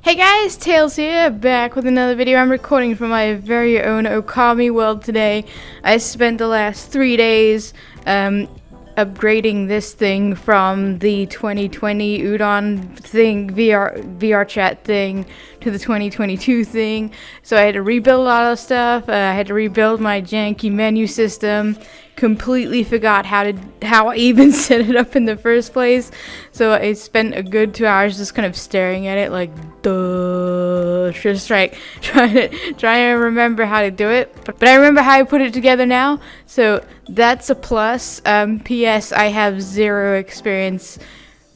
Hey guys, Tails here, back with another video. I'm recording from my very own Okami world today. I spent the last 3 days upgrading this thing from the 2020 Udon thing, Vrchat thing, to the 2022 thing. So I had to rebuild a lot of stuff. I had to rebuild my janky menu system. Completely forgot how I even set it up in the first place. So I spent a good 2 hours just kind of staring at it like, duh, just like trying to remember how to do it. But I remember how I put it together now. So that's a plus. P.S. I have zero experience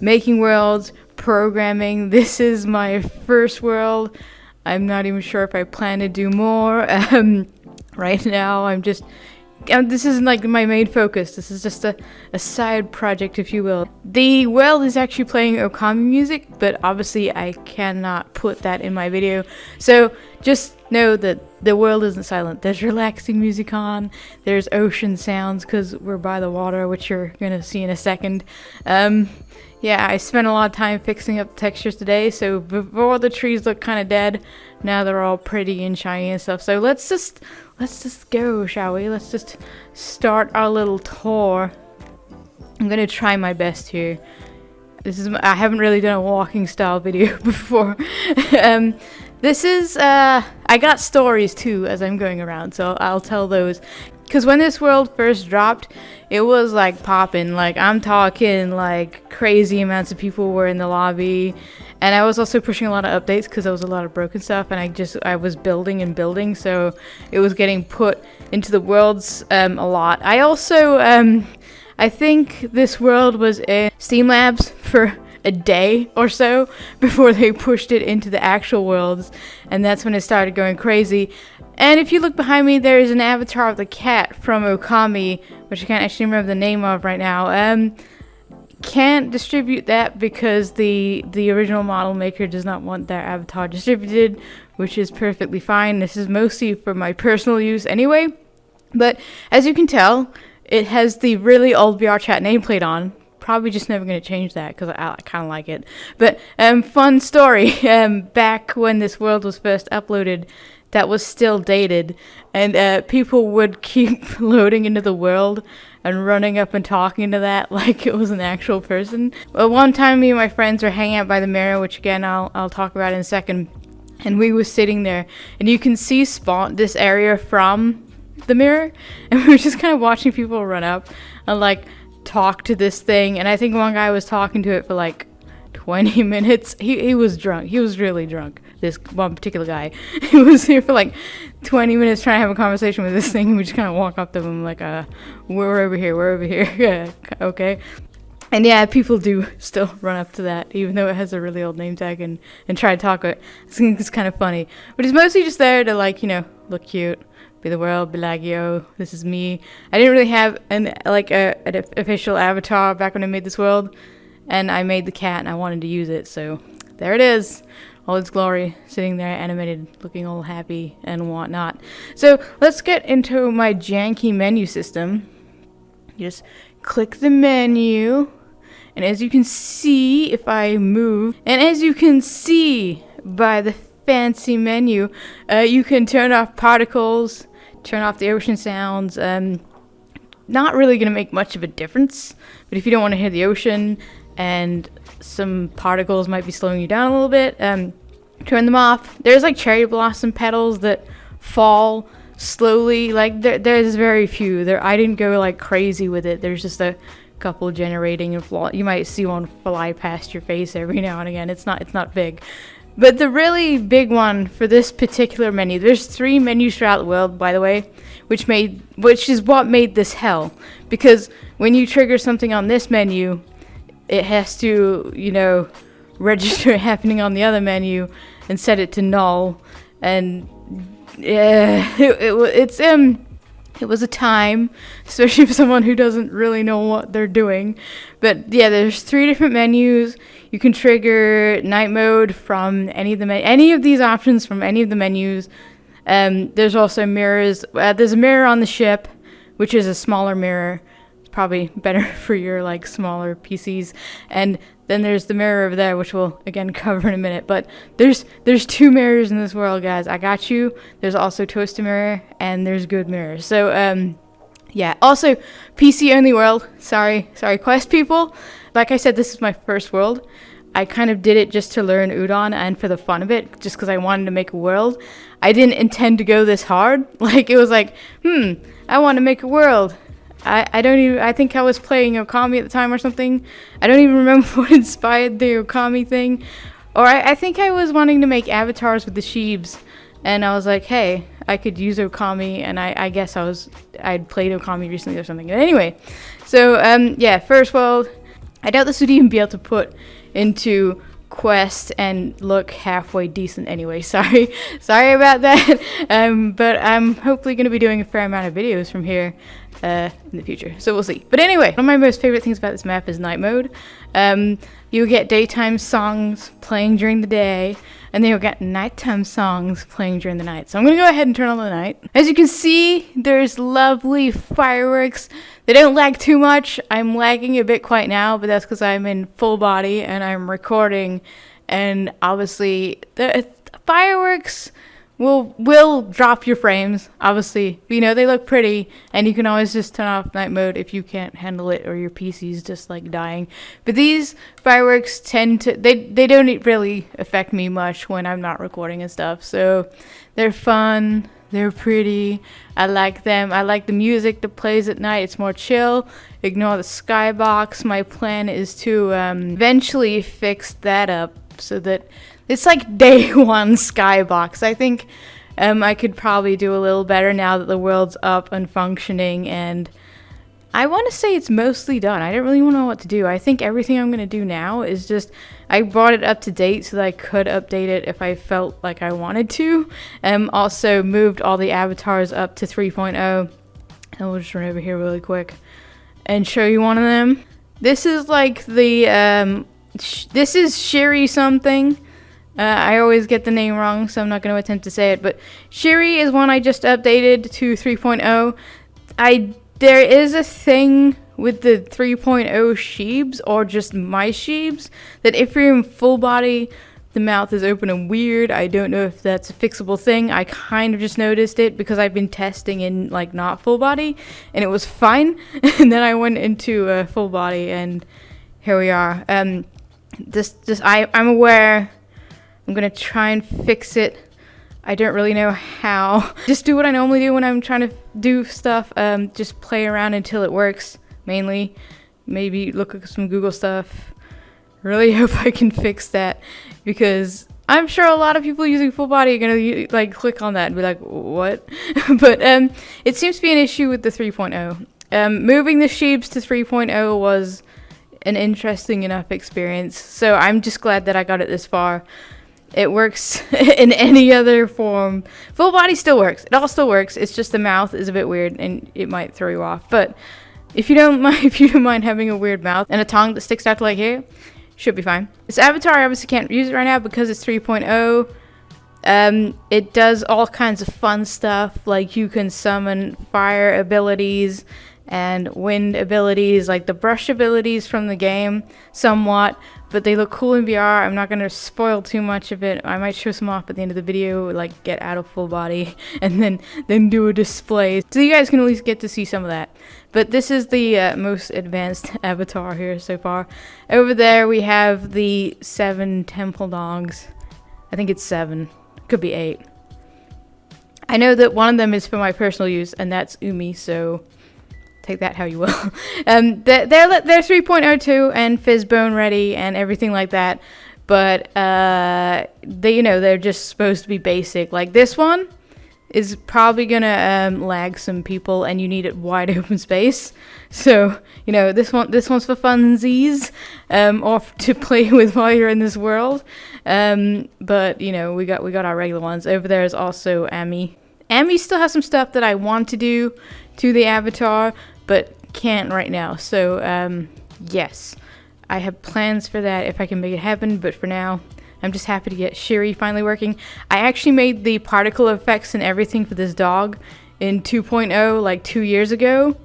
making worlds, programming. This is my first world. I'm not even sure if I plan to do more. Right now I'm just... this isn't like my main focus. This is just a side project, if you will. The world is actually playing Okami music, but obviously I cannot put that in my video. So just know that the world isn't silent. There's relaxing music on. There's ocean sounds because we're by the water, which you're gonna see in a second. Yeah, I spent a lot of time fixing up textures today. So before the trees look kind of dead, now they're all pretty and shiny and stuff. So let's just go, shall we? Let's just start our little tour. I'm gonna try my best here. I haven't really done a walking style video before. This is I got stories too as I'm going around, so I'll tell those. Because when this world first dropped, it was like popping. Like, I'm talking like crazy amounts of people were in the lobby. And I was also pushing a lot of updates because there was a lot of broken stuff, and I was building and building, so it was getting put into the worlds a lot. I also I think this world was in Steam Labs for a day or so before they pushed it into the actual worlds, and that's when it started going crazy. And if you look behind me, there is an avatar of the cat from Okami, which I can't actually remember the name of right now. Can't distribute that because the original model maker does not want their avatar distributed, which is perfectly fine. This is mostly for my personal use anyway. But as you can tell, it has the really old Vrchat nameplate on. Probably just never going to change that because I kind of like it. But fun story. Back when this world was first uploaded, that was still dated, and people would keep loading into the world and running up and talking to that like it was an actual person. Well, one time me and my friends were hanging out by the mirror, which again I'll talk about in a second, and we were sitting there, and you can see this area from the mirror, and we were just kind of watching people run up and like talk to this thing. And I think one guy was talking to it for like 20 minutes. He was drunk. He was really drunk. This one particular guy. He was here for like 20 minutes trying to have a conversation with this thing. We just kind of walk up to him like, we're over here. Yeah, okay. And yeah, people do still run up to that, even though it has a really old name tag, and try to talk it. I think it's kind of funny. But he's mostly just there to, like, you know, look cute, be the world, be like, yo, this is me. I didn't really have an official avatar back when I made this world. And I made the cat and I wanted to use it, so there it is. All its glory, sitting there animated, looking all happy and whatnot. So let's get into my janky menu system. Just click the menu, and as you can see, if I move, and as you can see by the fancy menu, you can turn off particles, turn off the ocean sounds. Not really going to make much of a difference, but if you don't want to hear the ocean, and some particles might be slowing you down a little bit, turn them off. There's like cherry blossom petals that fall slowly. Like there's very few. I didn't go like crazy with it. There's just a couple generating, and you might see one fly past your face every now and again. It's not big. But the really big one for this particular menu, there's 3 menus throughout the world, by the way, which is what made this hell. Because when you trigger something on this menu, it has to, you know, register it happening on the other menu and set it to null. And it was a time, especially for someone who doesn't really know what they're doing. But yeah, there's 3 different menus. You can trigger night mode from any of these options from any of the menus. There's also mirrors. There's a mirror on the ship, which is a smaller mirror. probably better for your like smaller PCs. And then there's the mirror over there, which we'll again cover in a minute. But there's 2 mirrors in this world, guys. I got you. There's also toaster mirror and there's good mirrors. So yeah. Also, PC only world. Sorry, Quest people. Like I said, this is my first world. I kind of did it just to learn Udon and for the fun of it, just because I wanted to make a world. I didn't intend to go this hard. Like, it was like, I want to make a world. I think I was playing Okami at the time or something. I don't even remember what inspired the Okami thing. Or I think I was wanting to make avatars with the sheeps. And I was like, hey, I could use Okami. And I guess I'd played Okami recently or something. Anyway, so, yeah, first world. I doubt this would even be able to put into Quest and look halfway decent anyway. Sorry about that. But I'm hopefully going to be doing a fair amount of videos from here in the future, so we'll see. But anyway, one of my most favorite things about this map is night mode. You'll get daytime songs playing during the day, and then you'll get nighttime songs playing during the night. So I'm gonna go ahead and turn on the night. As you can see, there's lovely fireworks. They don't lag too much. I'm lagging a bit quite now, but that's because I'm in full body and I'm recording, and obviously the fireworks will drop your frames, obviously. You know, they look pretty, and you can always just turn off night mode if you can't handle it or your PC's just like dying. But these fireworks tend to, they don't really affect me much when I'm not recording and stuff. So they're fun, they're pretty, I like them. I like the music that plays at night. It's more chill. Ignore the skybox. My plan is to eventually fix that up so that it's like day one skybox. I think I could probably do a little better now that the world's up and functioning, and I want to say it's mostly done. I don't really know what to do. I think everything I'm going to do now is just, I brought it up to date so that I could update it if I felt like I wanted to. Also moved all the avatars up to 3.0. And we'll just run over here really quick and show you one of them. This is like the, this is Shiri something. I always get the name wrong, so I'm not going to attempt to say it, but Shiri is one I just updated to 3.0. There is a thing with the 3.0 sheebs, or just my sheebs, that if you're in full body, the mouth is open and weird. I don't know if that's a fixable thing. I kind of just noticed it because I've been testing in like not full body, and it was fine. And then I went into full body, and here we are. I'm aware. I'm gonna try and fix it. I don't really know how. Just do what I normally do when I'm trying to do stuff. Just play around until it works, mainly. Maybe look at some Google stuff. Really hope I can fix that, because I'm sure a lot of people using full body are gonna like click on that and be like, what? But it seems to be an issue with the 3.0. Moving the sheeps to 3.0 was an interesting enough experience, so I'm just glad that I got it this far. It works in any other form. Full body still works. It all still works. It's just the mouth is a bit weird and it might throw you off. But if you don't mind having a weird mouth and a tongue that sticks out to like here, should be fine. This avatar, I obviously can't use it right now because it's 3.0. It does all kinds of fun stuff, like you can summon fire abilities and wind abilities, like the brush abilities from the game somewhat, but they look cool in VR. I'm not going to spoil too much of it. I might show some off at the end of the video, like get out of full body and then do a display, so you guys can at least get to see some of that. But this is the most advanced avatar here so far. Over there we have the 7 temple dogs. I think it's 7, could be 8. I know that one of them is for my personal use, and that's Umi, so take that how you will. They're 3.02 and Fizzbone ready and everything like that, but they're just supposed to be basic. Like this one is probably gonna lag some people, and you need it wide open space. So this one's for funsies, or to play with while you're in this world. But we got our regular ones. Over there is also Ami. Ami still has some stuff that I want to do to the avatar, but can't right now. So yes, I have plans for that if I can make it happen, but for now I'm just happy to get Shiri finally working. I actually made the particle effects and everything for this dog in 2.0 like 2 years ago,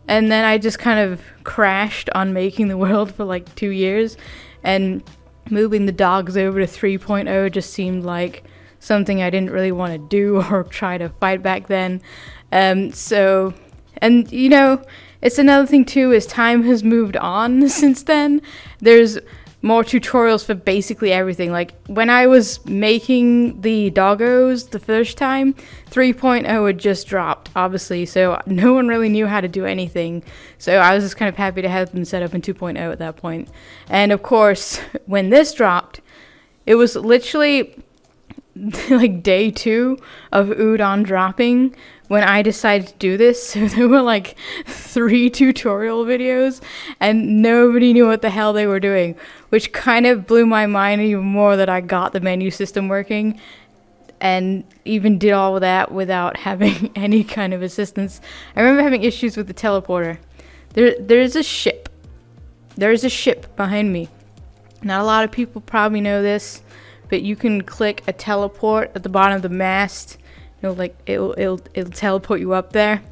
and then I just kind of crashed on making the world for like 2 years, and moving the dogs over to 3.0 just seemed like something I didn't really want to do or try to fight back then. So, and you know, it's another thing too, is time has moved on since then. There's more tutorials for basically everything. Like when I was making the doggos the first time, 3.0 had just dropped, obviously, so no one really knew how to do anything. So I was just kind of happy to have them set up in 2.0 at that point. And of course, when this dropped, it was literally like day 2 of Udon dropping when I decided to do this. So there were like 3 tutorial videos and nobody knew what the hell they were doing, which kind of blew my mind even more that I got the menu system working and even did all of that without having any kind of assistance. I remember having issues with the teleporter. There's a ship. There's a ship behind me. Not a lot of people probably know this, but you can click a teleport at the bottom of the mast. It'll teleport you up there.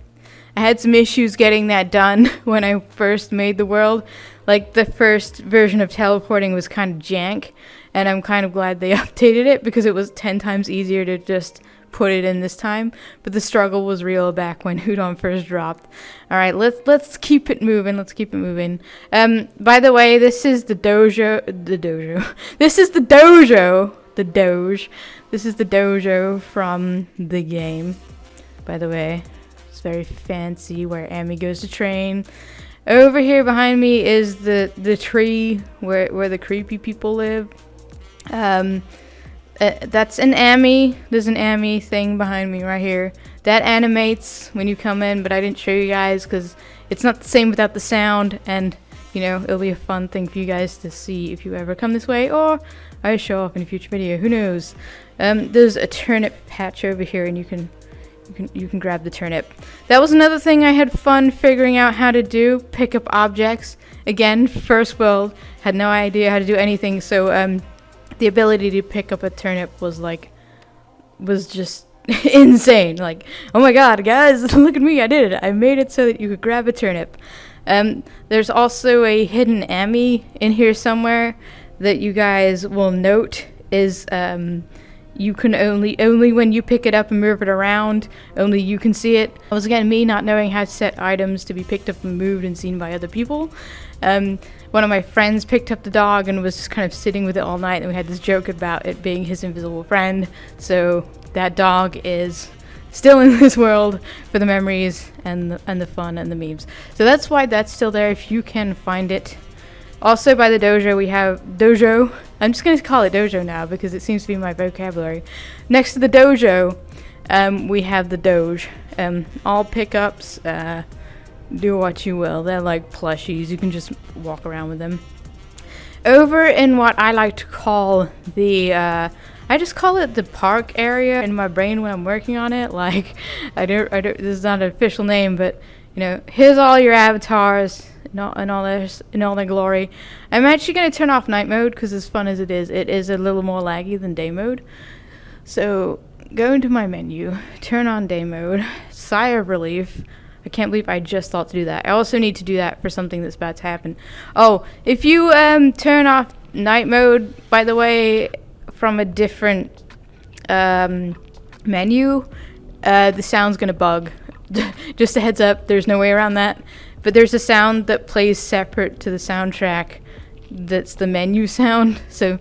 I had some issues getting that done when I first made the world. Like the first version of teleporting was kind of jank, and I'm kind of glad they updated it because it was 10 times easier to just put it in this time. But the struggle was real back when Udon first dropped. All right, let's keep it moving. Let's keep it moving. By the way, this is the dojo. This is the dojo. The doge. This is the dojo from the game. By the way, it's very fancy where Amy goes to train. Over here behind me is the tree where the creepy people live. That's an Amy. There's an Amy thing behind me right here. That animates when you come in, but I didn't show you guys because it's not the same without the sound, and you know, it'll be a fun thing for you guys to see if you ever come this way, or I show off in a future video. Who knows? There's a turnip patch over here, and you can grab the turnip. That was another thing I had fun figuring out how to do. Pick up objects. Again, first world, had no idea how to do anything, so the ability to pick up a turnip was just insane. Like, oh my god, guys, look at me, I did it. I made it so that you could grab a turnip. There's also a hidden Amy in here somewhere that you guys will note is you can only when you pick it up and move it around, only you can see it. That was again me not knowing how to set items to be picked up and moved and seen by other people. One of my friends picked up the dog and was just kind of sitting with it all night, and we had this joke about it being his invisible friend. So that dog is still in this world for the memories and the fun and the memes. So that's why that's still there if you can find it. Also by the dojo we have dojo. I'm just going to call it dojo now because it seems to be my vocabulary. Next to the dojo, we have the doge. All pickups, do what you will. They're like plushies. You can just walk around with them. Over in what I like to call the I just call it the park area in my brain when I'm working on it. Like, I don't, this is not an official name, but, you know, here's all your avatars in all their glory. I'm actually going to turn off night mode because as fun as it is a little more laggy than day mode. So, go into my menu, turn on day mode, sigh of relief. I can't believe I just thought to do that. I also need to do that for something that's about to happen. Oh, if you turn off night mode, by the way, from a different menu, the sound's gonna bug. Just a heads up, there's no way around that. But there's a sound that plays separate to the soundtrack that's the menu sound, so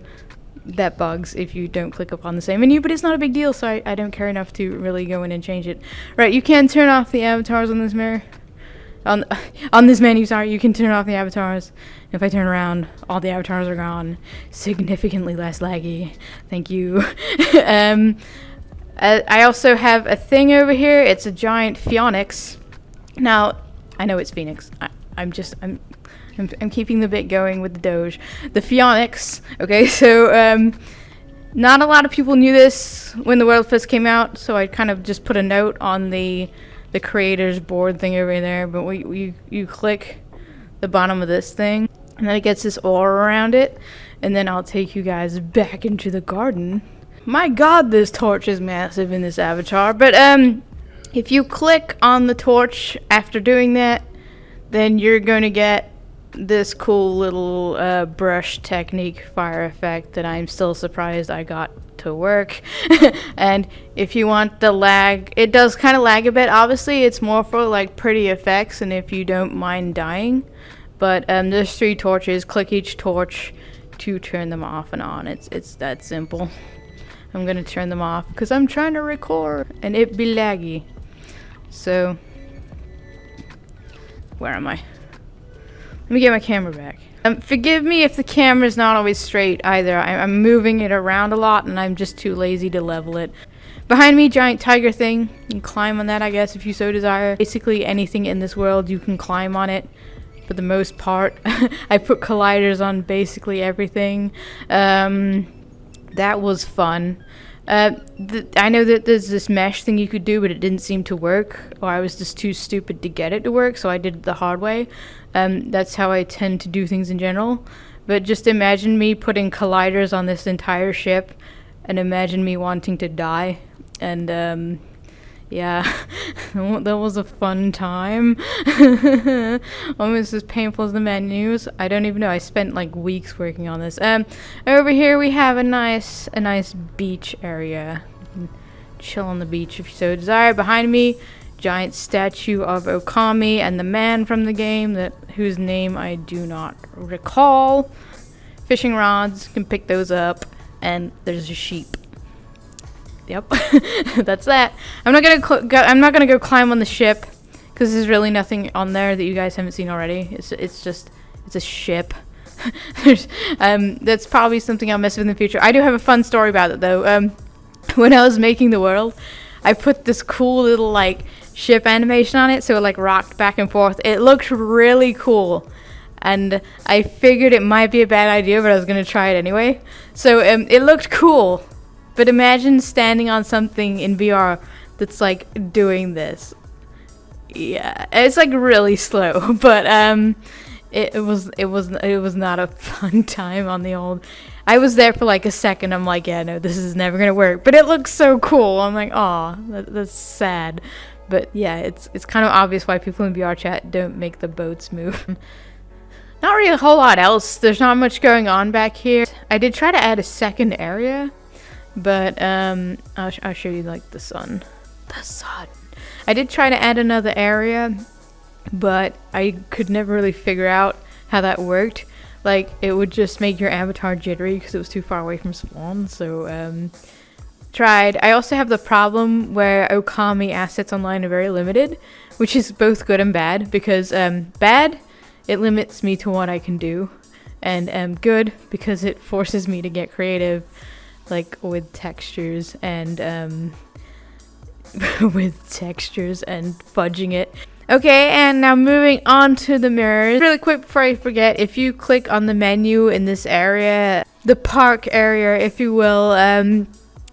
that bugs if you don't click up on the same menu, but it's not a big deal, so I don't care enough to really go in and change it. Right, you can turn off the avatars on this mirror. On this menu, sorry, you can turn off the avatars. If I turn around, all the avatars are gone. Significantly less laggy. Thank you. I also have a thing over here. It's a giant phoenix. Now, I know it's Phoenix. I'm keeping the bit going with the Doge. The Phoenix. Okay, so not a lot of people knew this when the world first came out, so I kind of just put a note on the creator's board thing over there. But you click the bottom of this thing, and then it gets this aura around it, and then I'll take you guys back into the garden. My god, this torch is massive in this avatar. But if you click on the torch after doing that, then you're going to get this cool little brush technique fire effect that I'm still surprised I got to work. And if you want the lag, it does kind of lag a bit. Obviously, it's more for like pretty effects and if you don't mind dying. But there's 3 torches. Click each torch to turn them off and on. It's that simple. I'm gonna turn them off because I'm trying to record and it be laggy. So where am I? Let me get my camera back. Forgive me if the camera's not always straight either. I'm moving it around a lot and I'm just too lazy to level it. Behind me, giant tiger thing. You can climb on that, I guess, if you so desire. Basically anything in this world, you can climb on it. For the most part. I put colliders on basically everything. That was fun. I know that there's this mesh thing you could do, but it didn't seem to work, or I was just too stupid to get it to work, so I did it the hard way. That's how I tend to do things in general. But just imagine me putting colliders on this entire ship, and imagine me wanting to die. And yeah, that was a fun time. Almost as painful as the menus. I don't even know. I spent like weeks working on this. Over here we have a nice beach area. You can chill on the beach if you so desire. Behind me, giant statue of Okami and the man from the game whose name I do not recall. Fishing rods, you can pick those up, and there's a sheep. Yep, that's that. I'm not gonna go climb on the ship because there's really nothing on there that you guys haven't seen already. It's a ship. That's probably something I'll mess with in the future. I do have a fun story about it though. When I was making the world, I put this cool little like ship animation on it, so it like rocked back and forth. It looked really cool, and I figured it might be a bad idea, but I was gonna try it anyway. So it looked cool. But imagine standing on something in VR that's like doing this. Yeah, it's like really slow, but it was not a fun time on the old. I was there for like a second. I'm like, yeah, no, this is never gonna work. But it looks so cool. I'm like, aw, that's sad. But yeah, it's kind of obvious why people in Vrchat don't make the boats move. Not really a whole lot else. There's not much going on back here. I did try to add a second area. But I'll show you like the sun. I did try to add another area, but I could never really figure out how that worked. Like it would just make your avatar jittery because it was too far away from spawn. So tried. I also have the problem where Okami assets online are very limited, which is both good and bad. Because bad, it limits me to what I can do, and good because it forces me to get creative. Like with textures and fudging it. Okay, and now moving on to the mirrors. Really quick before I forget, if you click on the menu in this area, the park area, if you will,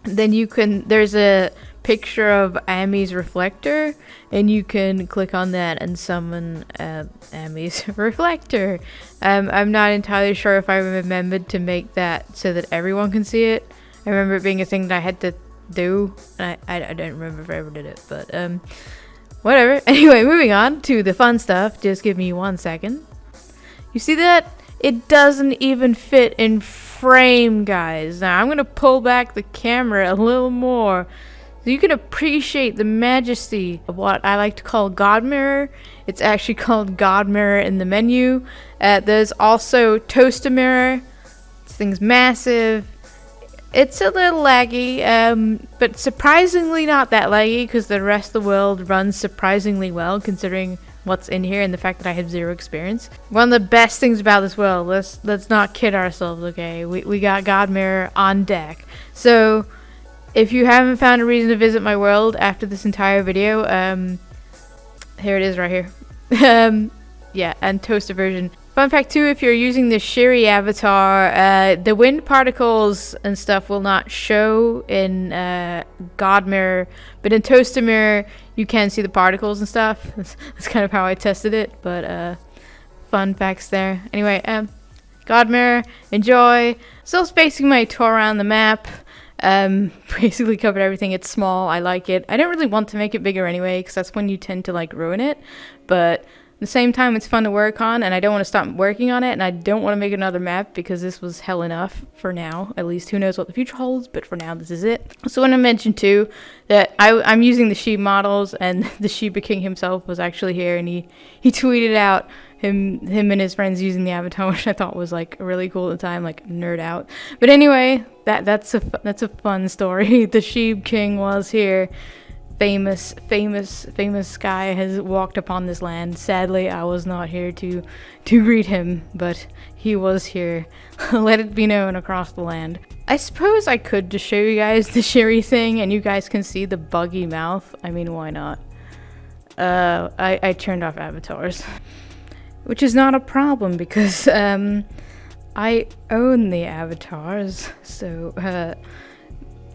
then you can. There's a picture of Ami's reflector, and you can click on that and summon Ami's reflector. I'm not entirely sure if I remembered to make that so that everyone can see it. I remember it being a thing that I had to do, and I don't remember if I ever did it, but whatever. Anyway, moving on to the fun stuff. Just give me 1 second. You see that? It doesn't even fit in frame, guys. Now I'm gonna pull back the camera a little more so you can appreciate the majesty of what I like to call God Mirror. It's actually called God Mirror in the menu. There's also Toaster Mirror. This thing's massive. It's a little laggy, but surprisingly not that laggy because the rest of the world runs surprisingly well considering what's in here and the fact that I have 0 experience. One of the best things about this world, let's not kid ourselves, okay? We got God Mirror on deck. So if you haven't found a reason to visit my world after this entire video, here it is right here. Yeah, and toaster version. Fun fact too, if you're using the Shiri avatar, the wind particles and stuff will not show in God Mirror, but in Toaster Mirror you can see the particles and stuff. That's kind of how I tested it, but fun facts there. Anyway, God Mirror, enjoy. Still spacing my tour around the map. Basically covered everything. It's small. I like it. I don't really want to make it bigger anyway, because that's when you tend to like ruin it. But the same time, it's fun to work on, and I don't want to stop working on it, and I don't want to make another map because this was hell enough for now. At least, who knows what the future holds, but for now, this is it. So I want to mention, too, that I'm using the sheep models, and the Sheba King himself was actually here, and he tweeted out him and his friends using the avatar, which I thought was, like, really cool at the time, like, nerd out. But anyway, that's a fun story. The Sheep King was here. Famous guy has walked upon this land. Sadly, I was not here to greet him, but he was here. Let it be known across the land. I suppose I could just show you guys the Shiri thing, and you guys can see the buggy mouth. I mean, why not? I turned off avatars, which is not a problem because I own the avatars, so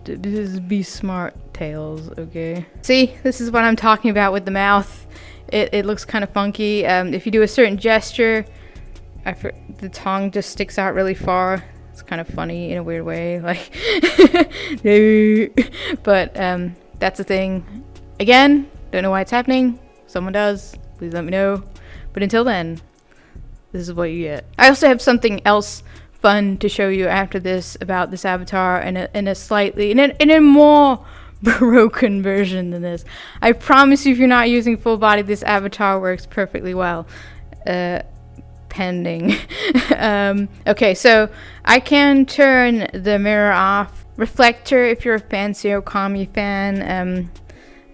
just be smart, Tails, okay? See, this is what I'm talking about with the mouth. It looks kind of funky. If you do a certain gesture, the tongue just sticks out really far. It's kind of funny in a weird way, like, but that's the thing. Again, don't know why it's happening. Someone does, please let me know. But until then, this is what you get. I also have something else fun to show you after this about this avatar in a more broken version than this. I promise you, if you're not using full body, this avatar works perfectly well. Pending. Okay, so I can turn the mirror off. Reflector, if you're a fancy Okami fan,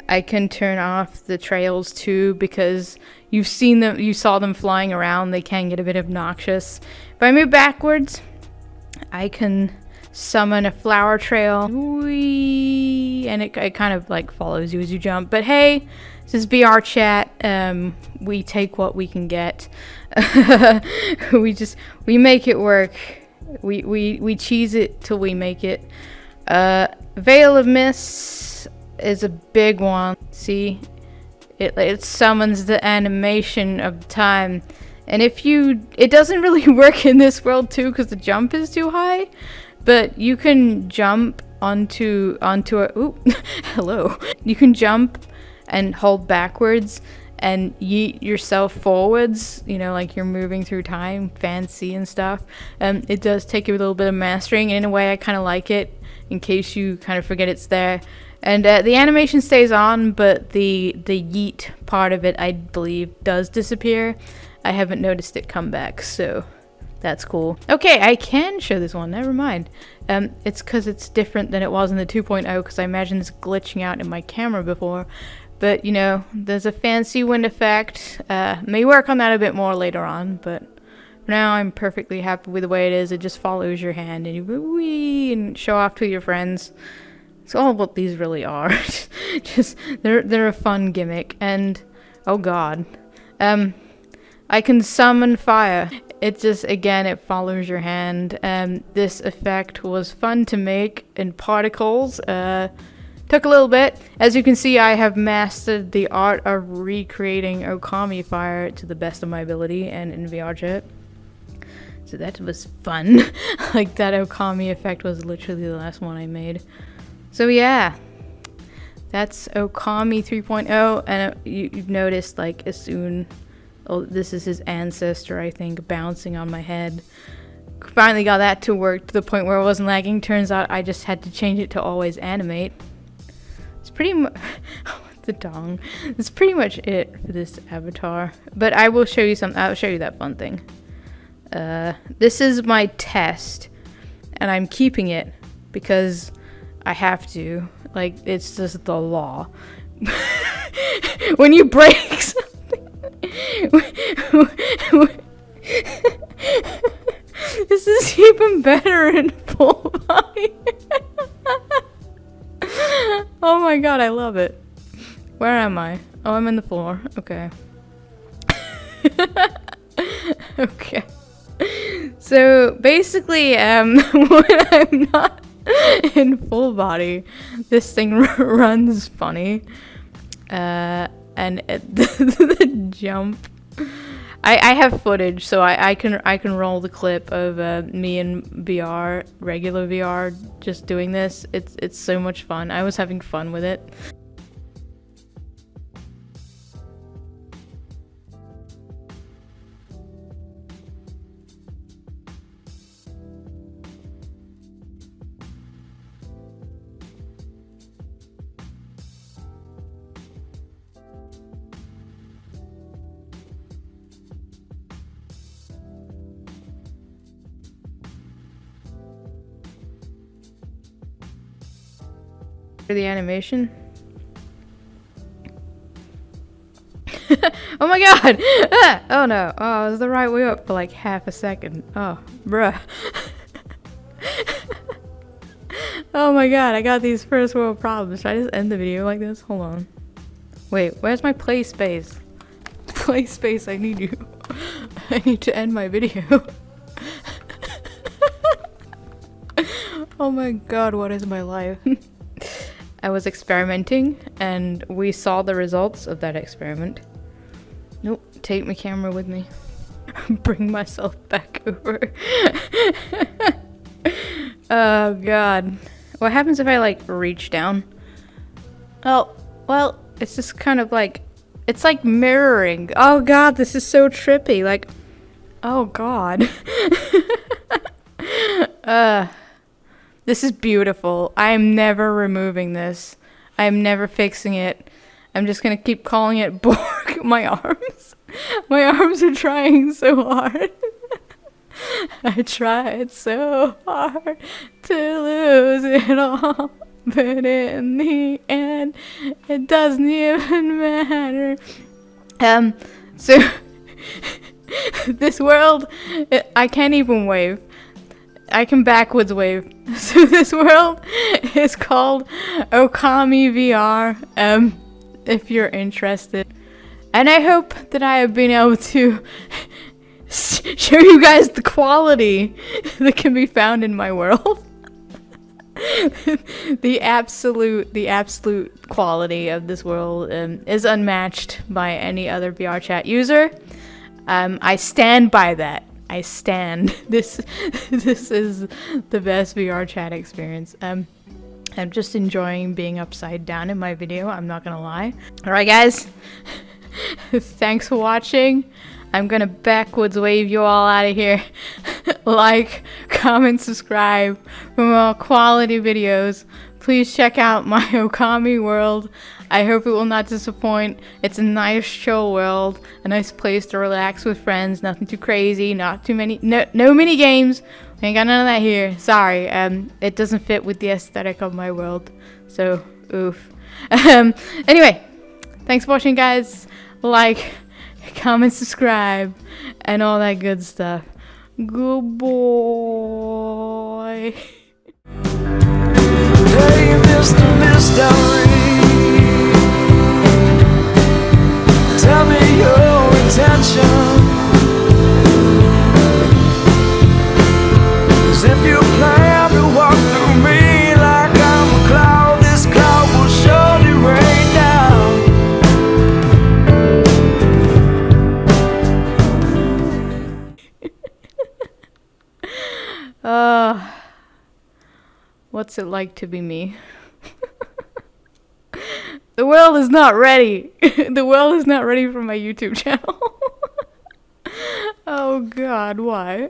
I can turn off the trails too, because you saw them flying around. They can get a bit obnoxious. If I move backwards, I can summon a flower trail. Whee! And it kind of like follows you as you jump. But hey, this is Vrchat. We take what we can get. we make it work. We cheese it till we make it. Veil of Mist is a big one. See, it summons the animation of time. And it doesn't really work in this world too, because the jump is too high. But you can jump onto a ooh, hello. You can jump and hold backwards and yeet yourself forwards, you know, like you're moving through time, fancy and stuff. It does take a little bit of mastering, and in a way I kind of like it, in case you kind of forget it's there. And the animation stays on, but the yeet part of it, I believe, does disappear. I haven't noticed it come back, so that's cool. Okay, I can show this one, never mind. It's because it's different than it was in the 2.0, because I imagine this glitching out in my camera before. But, you know, there's a fancy wind effect. May work on that a bit more later on, but for now I'm perfectly happy with the way it is. It just follows your hand, and you wee and show off to your friends. It's all what these really are. Just they're a fun gimmick. And oh god, I can summon fire. It just, again, it follows your hand. This effect was fun to make in particles. Took a little bit. As you can see, I have mastered the art of recreating Okami fire to the best of my ability and in Vrchat. So that was fun. Like, that Okami effect was literally the last one I made. So yeah, that's Okami 3.0, and you've noticed, like, as soon... Oh, this is his ancestor, I think, bouncing on my head. Finally got that to work to the point where it wasn't lagging. Turns out I just had to change it to always animate. It's pretty much... the dong. That's pretty much it for this avatar. But I will show you something. I'll show you that fun thing. This is my test, and I'm keeping it because I have to. Like, it's just the law. When you break something... This is even better in full body. Oh my god, I love it. Where am I? Oh, I'm in the floor. Okay. Okay. So basically, when I'm not in full body, this thing runs funny. And the jump. I have footage, so I can roll the clip of me in VR, regular VR, just doing this. It's so much fun. I was having fun with it. For the animation. Oh my god! Ah! Oh no. Oh, I was the right way up for like half a second. Oh, bruh. Oh my god, I got these first world problems. Should I just end the video like this? Hold on. Wait, where's my play space? Play space, I need you. I need to end my video. Oh my god, what is my life? I was experimenting and we saw the results of that experiment. Nope, take my camera with me. Bring myself back over. Oh god. What happens if I like reach down? Oh, well, it's just kind of like, it's like mirroring. Oh god, this is so trippy. Like, oh god. This is beautiful. I am never removing this. I am never fixing it. I'm just gonna keep calling it Borg. My arms. My arms are trying so hard. I tried so hard to lose it all, but in the end, it doesn't even matter. So this world, I can't even wave. I can backwards wave. So this world is called Okami VR, if you're interested. And I hope that I have been able to show you guys the quality that can be found in my world. The absolute quality of this world is unmatched by any other VRchat user. I stand by that. I stand. This is the best VRchat experience. I'm just enjoying being upside down in my video, I'm not gonna lie. Alright guys, thanks for watching. I'm gonna backwards wave you all out of here. Like, comment, subscribe for more quality videos. Please check out my Okami world. I hope it will not disappoint. It's a nice chill world, a nice place to relax with friends, nothing too crazy, not too many, no mini games. We ain't got none of that here. Sorry, it doesn't fit with the aesthetic of my world. So, oof. Anyway, thanks for watching guys. Like, comment, subscribe, and all that good stuff. Good boy. Hey, Mr. Mystery, tell me your intention. 'Cause if you plan to walk through me like I'm a cloud, this cloud will surely rain down. What's it like to be me? The world is not ready. The world is not ready for my YouTube channel. Oh god, why?